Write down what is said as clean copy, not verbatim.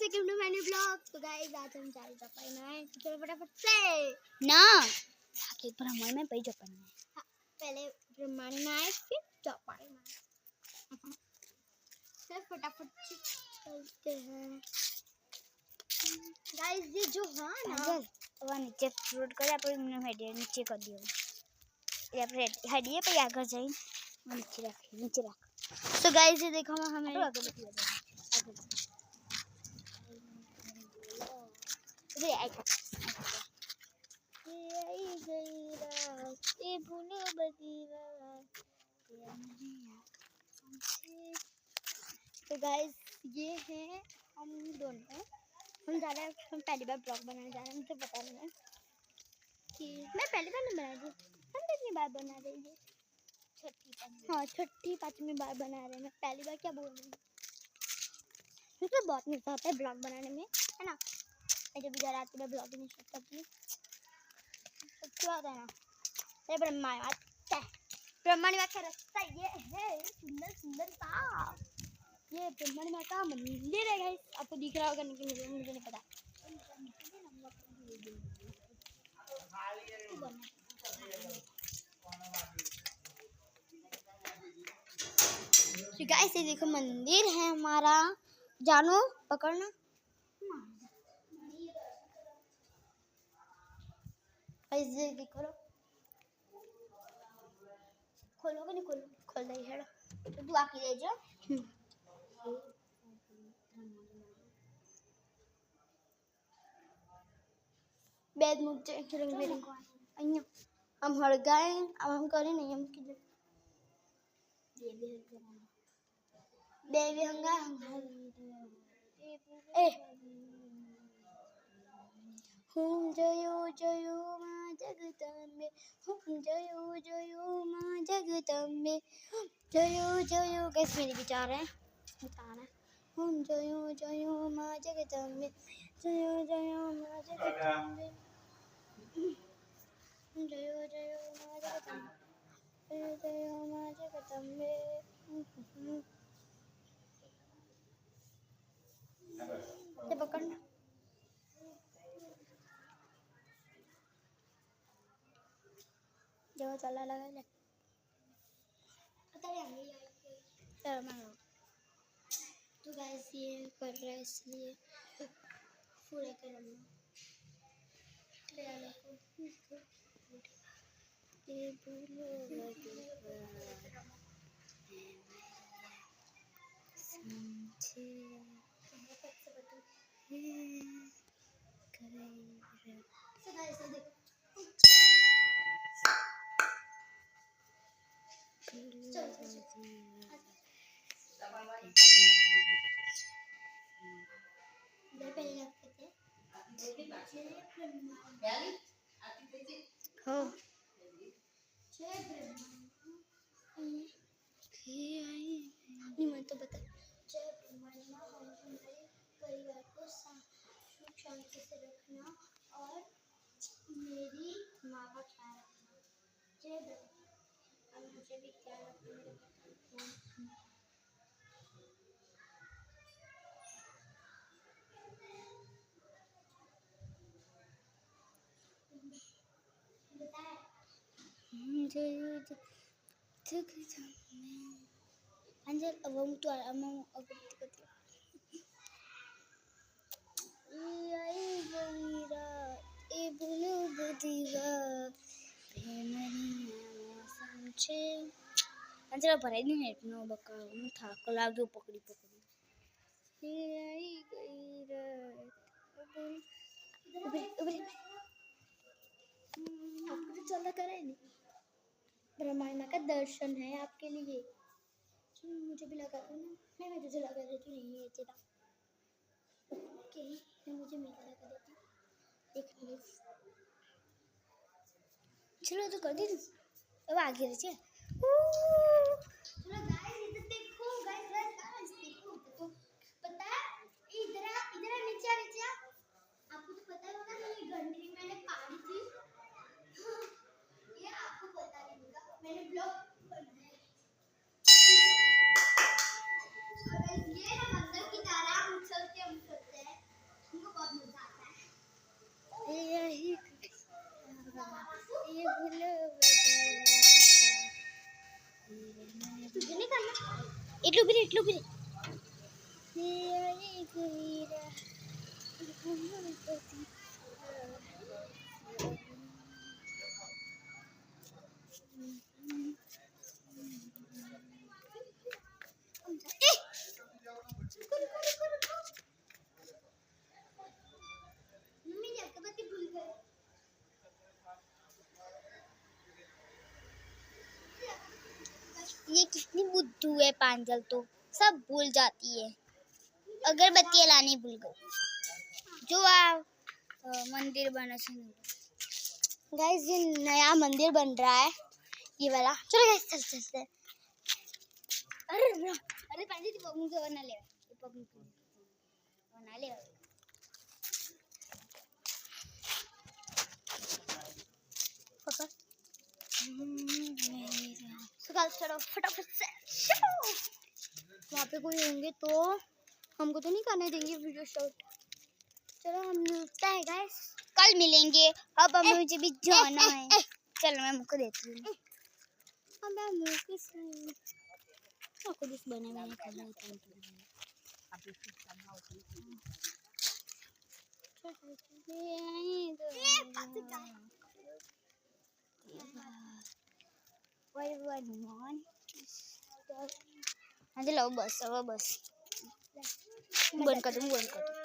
Welcome to many blog. तो guys आज हम जा रहे चपाई में, तो चलो फटाफट से ना आगे ब्रह्मांड में पई चपाई में। हाँ, पहले ब्रह्मांड में आए फिर चपाई में। चलो फटाफट से चलते हैं गाइस। ये जो है ना वो नीचे फ्रूट कर आप हेडिया नीचे कर दियो या फिर हेडिया पे आगे जाई नीचे रख। तो गाइस ये देखो हमें आगे बढ़िए इधर आएगा ये आई गई रात ये भूलो बदीवा। तो गाइस ये है हम दोनों, हम जा रहे हैं, हम पहली बार ब्लॉग बनाने जा रहे हैं। मुझे पता नहीं है कि मैं पहली बार नहीं बना रही, हम कितनी बार बना रही है, छठी पांचवी बार बना रहे हैं। मैं पहली बार क्या बोल रही हूँ, मुझे बहुत मजा आता है ब्लॉग बनाने में, है ना। मैं जब भी घर आती मैं ब्लॉग नहीं शूट करती हूँ, क्या होता है ना। ये ब्रह्मांड का रास्ता ये है, सुंदर सुंदर सा ये ब्रह्मांड माँ का मंदिर है गाइस। आपको दिख रहा होगा नहीं, मुझे नहीं पता। गाइस ये देखो मंदिर है हमारा, जानो पकड़ना। ये देखो, खोलोगे नहीं, खोल दे हेड तो तू आके ले जा। बेद मुझे रंग बिरंग अइया हम हड़ गए। अब हम करे नहीं, हम किधर देवी हंगा ए हम जयो जयो मां जगदम्बे, हम जयो जयो मां जगदम्बे, जयो जयो। कैसे मेरे विचार है बताना। हम जयो जयो मां जगदम्बे, जयो जयो मां जगदम्बे, जयो जयो मां जगदम्बे, जयो जयो मां जगदम्बे। ये पकड़ना। जो चला लगा ले चलो मारो। तो गाइस ये कर रहा है इसलिए पूरा करना ये बोलो हो तो बता। जय ब्रह्मांड माँ, हम हमारे परिवार को सुख शांति से रखना और मेरी माँ का ख्याल रखना। जय ब्रह्मांड और मुझे भी ख्याल रखना। अंजल अब हम तो अब आई गई रात ए भूलो बदीवा मौसम छे। अंजल भराई नहीं है नो बका હું થાક લાગ્યો પકડી आई गई रात उबरे आपको तो चला करे नहीं। ब्रह्मांड का दर्शन है आपके लिए। मुझे भी लगा दो ना, मैं तुझे लगा देती हूँ। नहीं है तेरा ओके, मैं मुझे मेरा लगा देती हूँ। देख प्लीज चलो तो कर दी अब आगे रहिए। चलो गाइस इधर देखो, गाइस गाइस देखो तो पता है इधर इधर नीचे नीचे आपको तो पता होगा मेरी घंटी मैंने पाड़ी थी। ये आपको पता नहीं होगा, मैंने ब्लॉग बनाया है। और गाइस ये ना मंदिर की तरह हम चलते हैं એટલું બી એટલું બી ये कितनी बुद्धू है पांजल तो सब भूल जाती है अगरबत्ती लानी भूल गई जो आ मंदिर बना है गाइस ये नया मंदिर बन रहा है ये वाला चलो गाइस चलते हैं अरे अरे पांजल ती पगनी तो ना ले पगनी ना ले पकड़ तो गाइस चलो फटाफट से वहाँ पे कोई होंगे तो हमको तो नहीं करने देंगे वीडियो शूट चलो हम मिलते हैं गाइस कल मिलेंगे अब मुझे भी जाना है चलो मैं मुझको देती हूँ अब मैं मुझे आपको दिस बने मैंने कर लिया हाँ चलो बस बंद कर दूँ